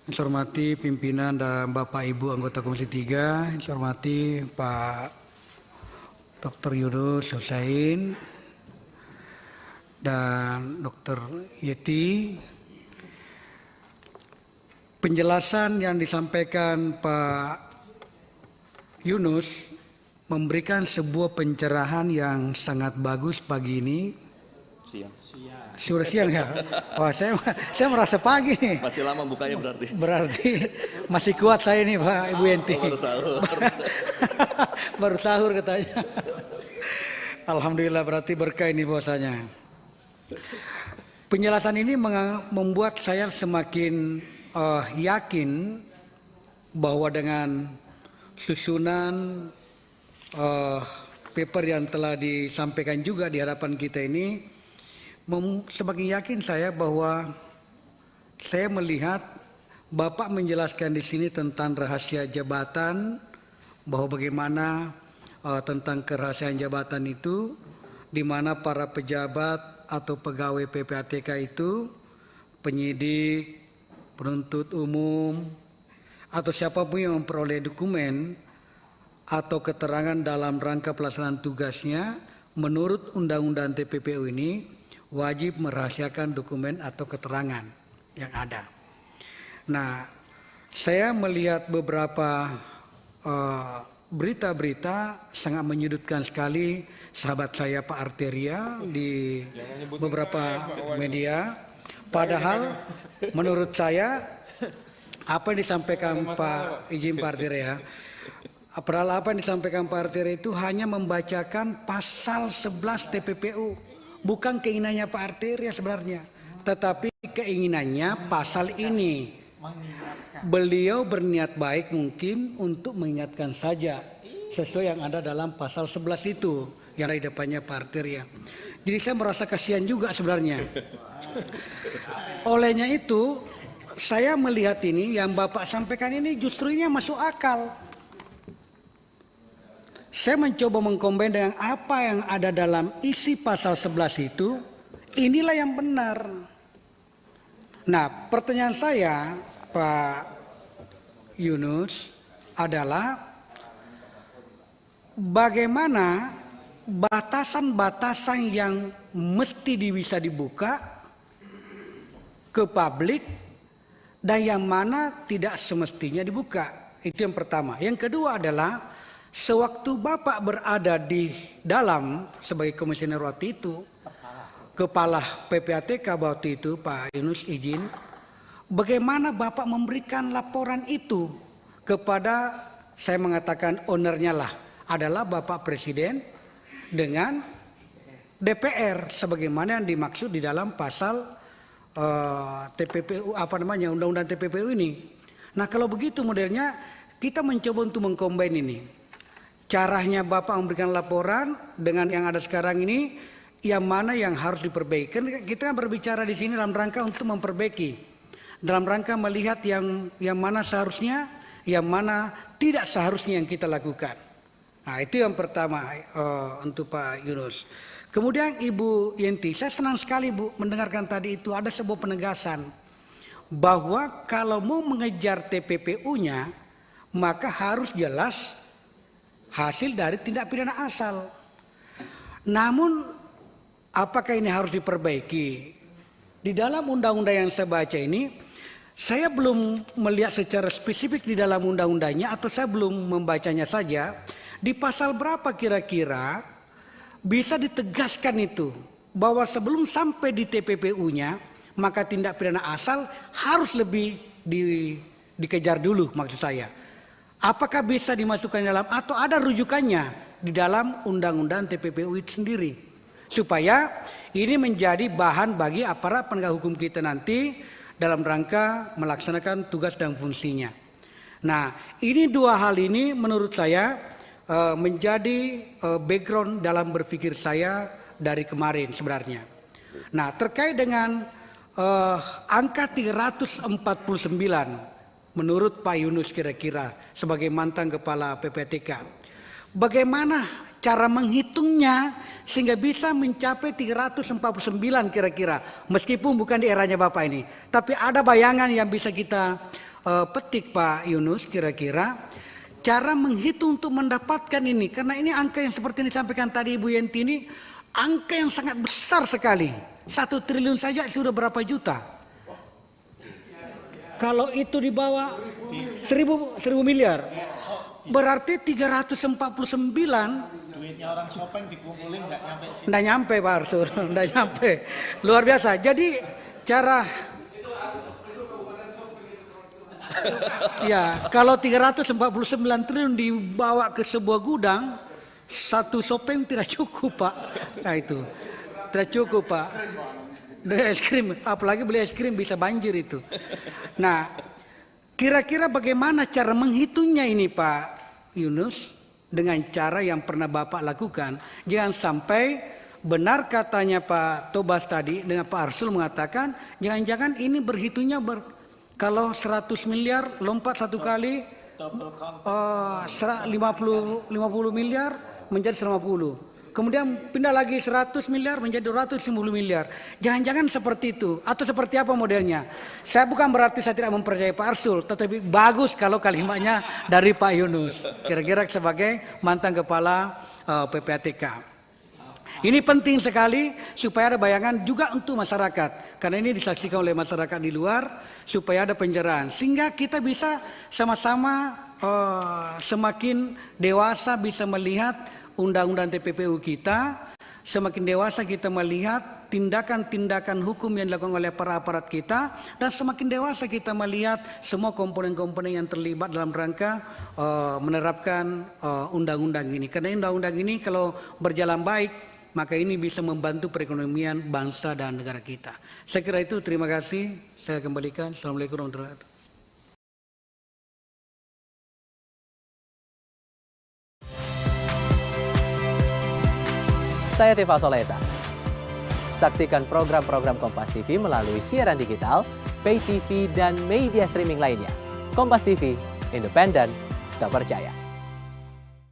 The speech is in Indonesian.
Yang saya hormati pimpinan dan Bapak Ibu anggota Komisi 3, yang saya hormati Pak Dr. Yunus Husain dan Dr. Yeti. Penjelasan yang disampaikan Pak Yunus memberikan sebuah pencerahan yang sangat bagus pagi ini. Sudah siang ya? Wah, saya merasa pagi nih. Masih lama bukanya berarti. Berarti masih kuat saya nih Pak Ibu Yenti. Baru sahur. Baru sahur katanya. Alhamdulillah berarti berkah ini puasanya. Penjelasan ini membuat saya semakin yakin bahwa dengan susunan paper yang telah disampaikan juga di hadapan kita ini, semakin yakin saya bahwa saya melihat Bapak menjelaskan di sini tentang rahasia jabatan, bahwa bagaimana tentang kerahasiaan jabatan itu, di mana para pejabat atau pegawai PPATK itu, penyidik, penuntut umum, atau siapapun yang memperoleh dokumen atau keterangan dalam rangka pelaksanaan tugasnya, menurut Undang-Undang TPPU ini wajib merahasiakan dokumen atau keterangan yang ada. Nah, saya melihat beberapa berita-berita sangat menyudutkan sekali sahabat saya Pak Arteria di beberapa media. Padahal menurut saya apa yang disampaikan Pak Arteria, padahal apa yang disampaikan Pak Arteria itu hanya membacakan pasal 11 TPPU. Bukan keinginannya Pak Arteria sebenarnya, tetapi keinginannya pasal ini. Beliau berniat baik mungkin untuk mengingatkan saja sesuai yang ada dalam pasal 11 itu yang ada di depannya Pak Arteria. Jadi saya merasa kasihan juga sebenarnya. Olehnya itu saya melihat ini yang Bapak sampaikan ini justru ini masuk akal. Saya mencoba mengkombin dengan apa yang ada dalam isi pasal 11 itu, inilah yang benar. Nah, pertanyaan saya Pak Yunus adalah bagaimana batasan-batasan yang mesti bisa dibuka ke publik dan yang mana tidak semestinya dibuka. Itu yang pertama. Yang kedua adalah sewaktu Bapak berada di dalam sebagai komisioner waktu itu, kepala PPATK waktu itu Pak Yunus izin, bagaimana Bapak memberikan laporan itu kepada, saya mengatakan ownernya lah, adalah Bapak Presiden dengan DPR sebagaimana yang dimaksud di dalam pasal TPPU, Undang-Undang TPPU ini. Nah, kalau begitu modelnya kita mencoba untuk mengcombine ini. Caranya Bapak memberikan laporan dengan yang ada sekarang ini, yang mana yang harus diperbaiki. Kita berbicara di sini dalam rangka untuk memperbaiki, dalam rangka melihat yang mana seharusnya, yang mana tidak seharusnya yang kita lakukan. Nah, itu yang pertama untuk Pak Yunus. Kemudian Ibu Yenti, saya senang sekali Bu mendengarkan tadi itu ada sebuah penegasan bahwa kalau mau mengejar TPPU-nya maka harus jelas hasil dari tindak pidana asal. Namun apakah ini harus diperbaiki? Di dalam undang-undang yang saya baca ini, saya belum melihat secara spesifik di dalam undang-undangnya atau saya belum membacanya saja. Di pasal berapa kira-kira bisa ditegaskan itu bahwa sebelum sampai di TPPU-nya maka tindak pidana asal harus lebih dikejar dulu maksud saya. Apakah bisa dimasukkan dalam atau ada rujukannya di dalam undang-undang TPPU itu sendiri, supaya ini menjadi bahan bagi aparat penegak hukum kita nanti dalam rangka melaksanakan tugas dan fungsinya. Nah, ini dua hal ini menurut saya menjadi background dalam berpikir saya dari kemarin sebenarnya. Nah, terkait dengan angka 349 menurut Pak Yunus kira-kira sebagai mantan kepala PPATK, bagaimana cara menghitungnya sehingga bisa mencapai 349 kira-kira, meskipun bukan di eranya Bapak ini, tapi ada bayangan yang bisa kita petik Pak Yunus, kira-kira cara menghitung untuk mendapatkan ini, karena ini angka yang seperti yang disampaikan tadi Ibu Yenti ini angka yang sangat besar sekali. 1 triliun saja sudah berapa juta? Kalau itu di bawah 1000 miliar, berarti 349. Duitnya orang Sopeng dikumpulin nggak nyampe sih. Nggak nyampe Pak Arsul, nggak nyampe. Luar biasa. Jadi cara ya kalau 349 triliun dibawa ke sebuah gudang, satu Sopeng tidak cukup Pak. Nah itu tidak cukup Pak. Dengan es krim, apalagi beli es krim bisa banjir itu. Nah, kira-kira bagaimana cara menghitungnya ini Pak Yunus? Dengan cara yang pernah Bapak lakukan. Jangan sampai benar katanya Pak Tobas tadi dengan Pak Arsul mengatakan, jangan-jangan ini berhitungnya kalau 100 miliar lompat satu kali 50 miliar menjadi 150. Kemudian pindah lagi 100 miliar menjadi 250 miliar. Jangan-jangan seperti itu. Atau seperti apa modelnya? Saya bukan berarti saya tidak mempercayai Pak Arsul. Tetapi bagus kalau kalimatnya dari Pak Yunus. Kira-kira sebagai mantan kepala PPATK. Ini penting sekali supaya ada bayangan juga untuk masyarakat. Karena ini disaksikan oleh masyarakat di luar. Supaya ada pencerahan. Sehingga kita bisa sama-sama semakin dewasa bisa melihat undang-undang TPPU kita, semakin dewasa kita melihat tindakan-tindakan hukum yang dilakukan oleh para aparat kita, dan semakin dewasa kita melihat semua komponen-komponen yang terlibat dalam rangka menerapkan undang-undang ini. Karena undang-undang ini kalau berjalan baik, maka ini bisa membantu perekonomian bangsa dan negara kita. Saya kira itu, terima kasih. Saya kembalikan. Assalamualaikum warahmatullahi wabarakatuh. Saya Tifa Solesa. Saksikan program-program Kompas TV melalui siaran digital, pay TV, dan media streaming lainnya. Kompas TV, independen, terpercaya.